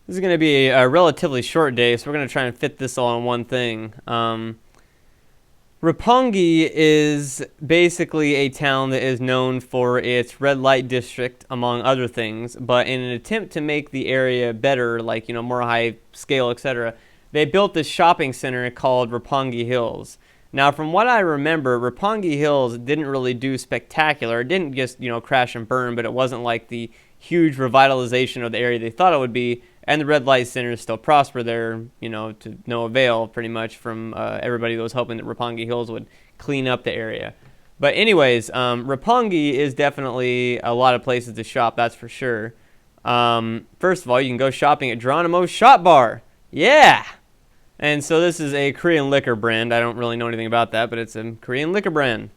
This is going to be a relatively short day, so we're going to try and fit this all in one thing. Roppongi is basically a town that is known for its red light district, among other things, but in an attempt to make the area better, like, more high scale, etc., they built this shopping center called Roppongi Hills. Now, from what I remember, Roppongi Hills didn't really do spectacular. It didn't just, crash and burn, but it wasn't like the huge revitalization of the area they thought it would be, and the red light centers still prosper there, to no avail, pretty much, from everybody that was hoping that Roppongi Hills would clean up the area. But anyways, Roppongi is definitely a lot of places to shop, that's for sure. First of all, you can go shopping at Geronimo's Shop Bar. Yeah! And so this is a Korean liquor brand. I don't really know anything about that, but it's a Korean liquor brand.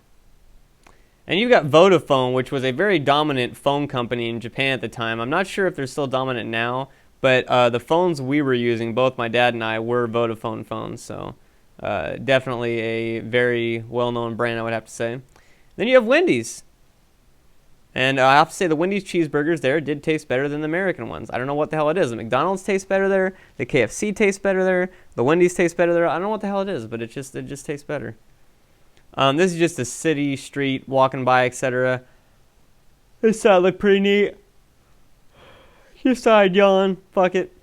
And you've got Vodafone, which was a very dominant phone company in Japan at the time. I'm not sure if they're still dominant now, but the phones we were using, both my dad and I, were Vodafone phones. So definitely a very well-known brand, I would have to say. Then you have Wendy's. And I have to say the Wendy's cheeseburgers there did taste better than the American ones. I don't know what the hell it is. The McDonald's tastes better there. The KFC tastes better there. The Wendy's tastes better there. I don't know what the hell it is, but it just tastes better. This is just a city, street, walking by, etc. This side look pretty neat. Your side yawn. Fuck it.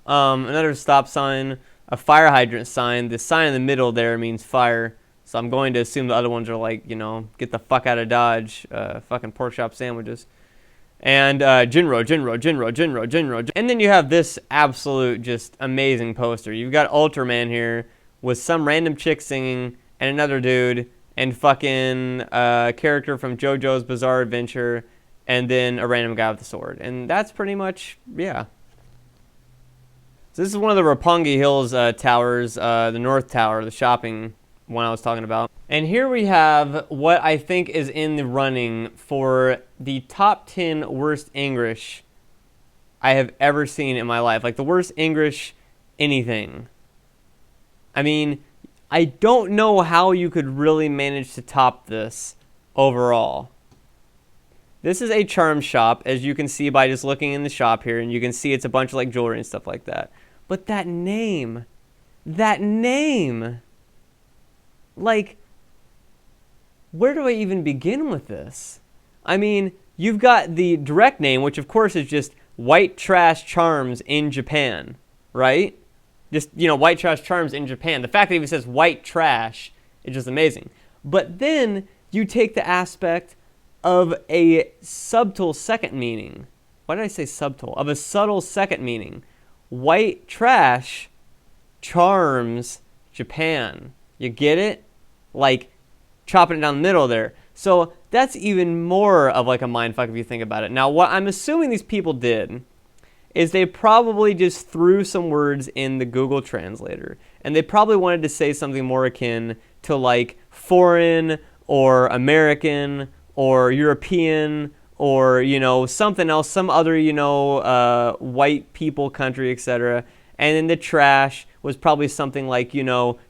Another stop sign. A fire hydrant sign. The sign in the middle there means fire. So I'm going to assume the other ones are like, get the fuck out of Dodge. Fucking pork chop sandwiches. And Jinro. And then you have this absolute just amazing poster. You've got Ultraman here with some random chick singing and another dude and fucking character from JoJo's Bizarre Adventure and then a random guy with a sword. And that's pretty much, yeah. So this is one of the Roppongi Hills towers, the North Tower, the shopping one I was talking about. And here we have what I think is in the running for the top 10 worst English I have ever seen in my life. Like the worst English anything. I mean, I don't know how you could really manage to top this overall. This is a charm shop, as you can see by just looking in the shop here, and you can see it's a bunch of like jewelry and stuff like that. But that name, like, where do I even begin with this? I mean, you've got the direct name, which of course is just White Trash Charms in Japan, right? Just, White Trash Charms in Japan. The fact that it even says white trash is just amazing. But then you take the aspect of a subtle second meaning. Why did I say subtle? Of a subtle second meaning. White trash charms Japan. You get it? Like chopping it down the middle there. So that's even more of like a mindfuck if you think about it. Now, what I'm assuming these people did is they probably just threw some words in the Google Translator. And they probably wanted to say something more akin to like foreign or American or European or, something else, some other, white people, country, etc. And then the trash was probably something like,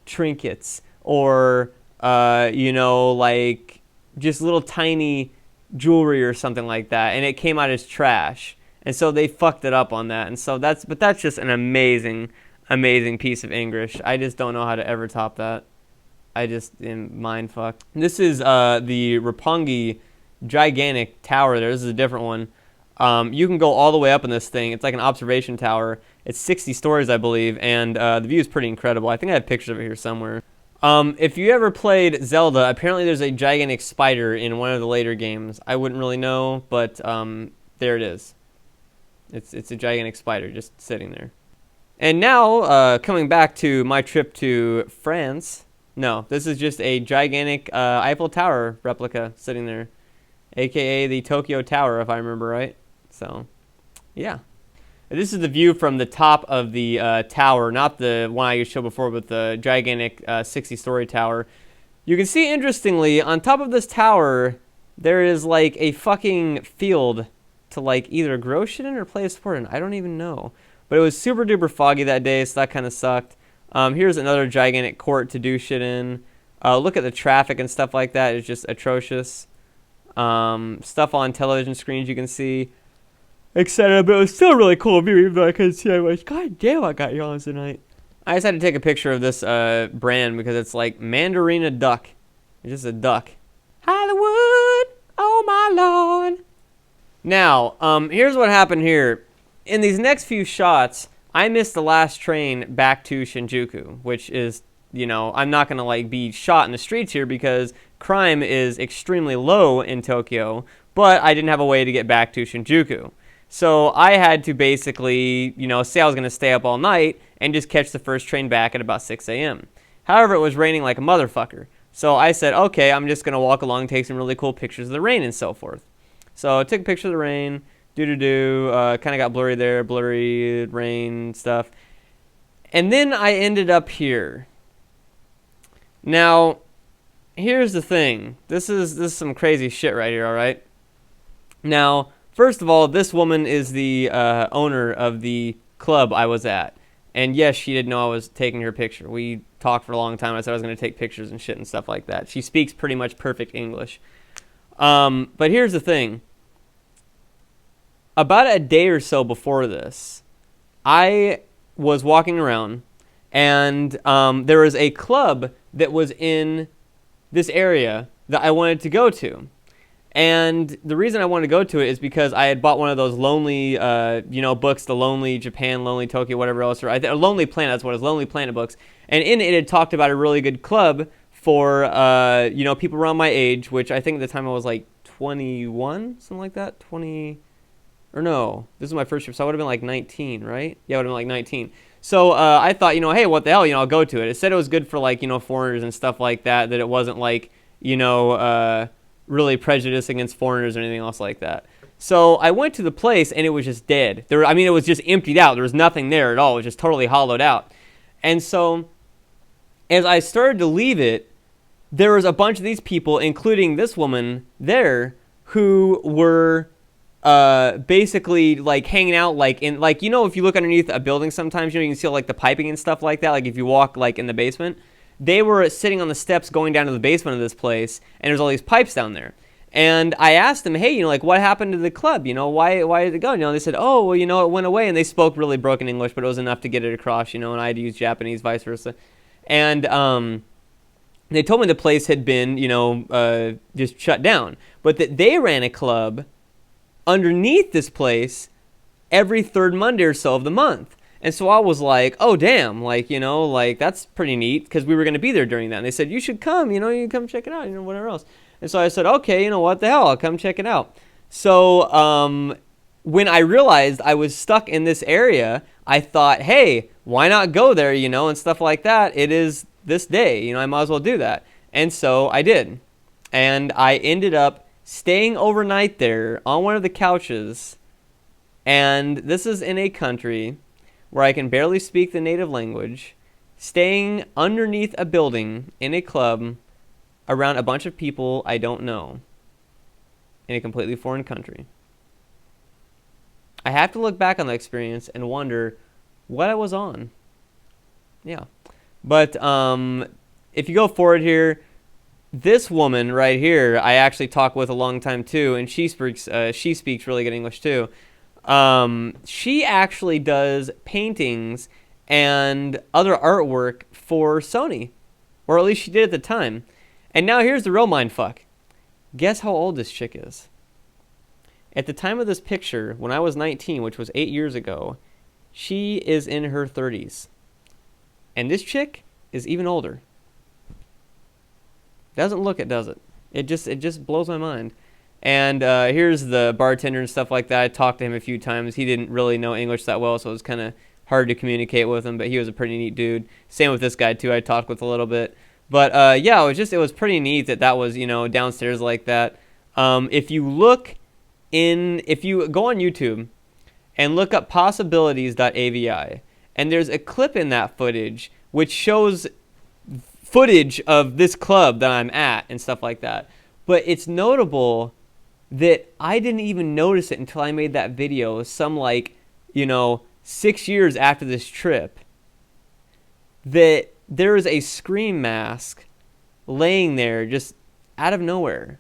trinkets or, like just little tiny jewelry or something like that. And it came out as trash. And so they fucked it up on that. And so that's just an amazing, amazing piece of English. I just don't know how to ever top that. I just am mind fucked. This is the Roppongi gigantic tower there. This is a different one. You can go all the way up in this thing. It's like an observation tower. It's 60 stories, I believe, and the view is pretty incredible. I think I have pictures of it here somewhere. If you ever played Zelda, apparently there's a gigantic spider in one of the later games. I wouldn't really know, but there it is. It's a gigantic spider just sitting there. And now, coming back to my trip to France. No, this is just a gigantic Eiffel Tower replica sitting there. AKA the Tokyo Tower, if I remember right. So, yeah. This is the view from the top of the tower, not the one I showed before, but the gigantic 60-story tower. You can see, interestingly, on top of this tower, there is like a fucking field to like either grow shit in or play a sport in. I don't even know. But it was super duper foggy that day, so that kind of sucked. Here's another gigantic court to do shit in. Look at the traffic and stuff like that. It's just atrocious. Stuff on television screens you can see. etc. But it was still a really cool view, even though I couldn't see that much. God damn, I got yawns tonight. I just had to take a picture of this brand because it's like Mandarina Duck. It's just a duck. Hollywood, oh my lord. Now, here's what happened here. In these next few shots, I missed the last train back to Shinjuku, which is, you know, I'm not going to like be shot in the streets here because crime is extremely low in Tokyo, but I didn't have a way to get back to Shinjuku. So I had to basically, you know, say I was going to stay up all night and just catch the first train back at about 6 a.m. However, it was raining like a motherfucker. So I said, okay, I'm just going to walk along, take some really cool pictures of the rain and so forth. So I took a picture of the rain, kind of got blurry there, blurry rain stuff. And then I ended up here. Now, here's the thing. This is some crazy shit right here, all right? Now, first of all, this woman is the owner of the club I was at. And yes, she didn't know I was taking her picture. We talked for a long time. I said I was going to take pictures and shit and stuff like that. She speaks pretty much perfect English. But here's the thing. About a day or so before this, I was walking around, and there was a club that was in this area that I wanted to go to. And the reason I wanted to go to it is because I had bought one of those Lonely, books, the Lonely Japan, Lonely Tokyo, whatever else, or Lonely Planet, that's what it is, Lonely Planet books. And in it talked about a really good club for, people around my age, which I think at the time I was like 21, something like that, 20, or no, this is my first trip, so I would have been like 19, right? Yeah, I would have been like 19. So I thought, hey, what the hell, I'll go to it. It said it was good for like, foreigners and stuff like that, that it wasn't like, really prejudiced against foreigners or anything else like that. So I went to the place and it was just dead. It was just emptied out. There was nothing there at all. It was just totally hollowed out. And so as I started to leave it, there was a bunch of these people, including this woman there, who were basically like hanging out like in like, if you look underneath a building sometimes, you can see like the piping and stuff like that. Like if you walk like in the basement. They were sitting on the steps going down to the basement of this place, and there's all these pipes down there. And I asked them, hey, what happened to the club? Why did it go? They said, oh, well, it went away. And they spoke really broken English, but it was enough to get it across, and I had to use Japanese, vice versa. And they told me the place had been, just shut down. But that they ran a club underneath this place every third Monday or so of the month. And so I was like, oh, damn, that's pretty neat, because we were going to be there during that. And they said, you should come, you can come check it out, whatever else. And so I said, okay, what the hell, I'll come check it out. So when I realized I was stuck in this area, I thought, hey, why not go there, and stuff like that. It is this day, I might as well do that. And so I did. And I ended up staying overnight there on one of the couches. And this is in a country where I can barely speak the native language, staying underneath a building in a club around a bunch of people I don't know in a completely foreign country. I have to look back on the experience and wonder what I was on. Yeah. But if you go forward here, this woman right here, I actually talked with a long time too, and she speaks really good English too. She actually does paintings and other artwork for Sony, or at least she did at the time. And now here's the real mindfuck. Guess how old this chick is? At the time of this picture, when I was 19, which was 8 years ago, she is in her 30s. And this chick is even older. Doesn't look it, does it? It just blows my mind. And here's the bartender and stuff like that. I talked to him a few times. He didn't really know English that well, so it was kind of hard to communicate with him, but he was a pretty neat dude. Same with this guy, too. I talked with a little bit. But, yeah, it was pretty neat that was, downstairs like that. If you go on YouTube and look up possibilities.avi, and there's a clip in that footage which shows footage of this club that I'm at and stuff like that. But it's notable that I didn't even notice it until I made that video some 6 years after this trip, that there is a scream mask laying there just out of nowhere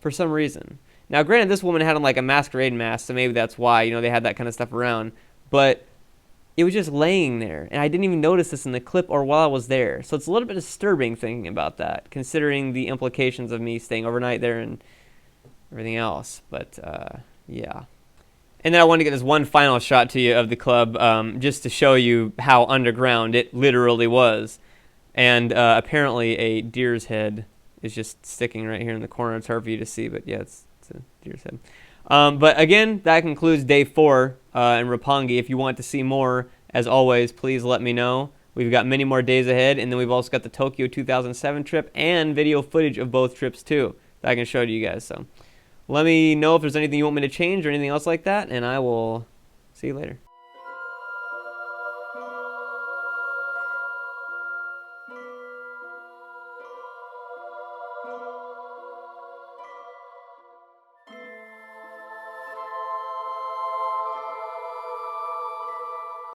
for some reason. Now, granted, this woman had on like a masquerade mask, so maybe that's why, you know, they had that kind of stuff around. But it was just laying there, and I didn't even notice this in the clip or while I was there. So it's a little bit disturbing thinking about that, considering the implications of me staying overnight there and everything else. But yeah. And then I want to get this one final shot to you of the club, just to show you how underground it literally was. And apparently a deer's head is just sticking right here in the corner. It's hard for you to see, but yeah, it's a deer's head. But again, that concludes day 4 in Roppongi. If you want to see more, as always, please let me know. We've got many more days ahead, and then we've also got the Tokyo 2007 trip and video footage of both trips too that I can show to you guys. So let me know if there's anything you want me to change or anything else like that, and I will see you later.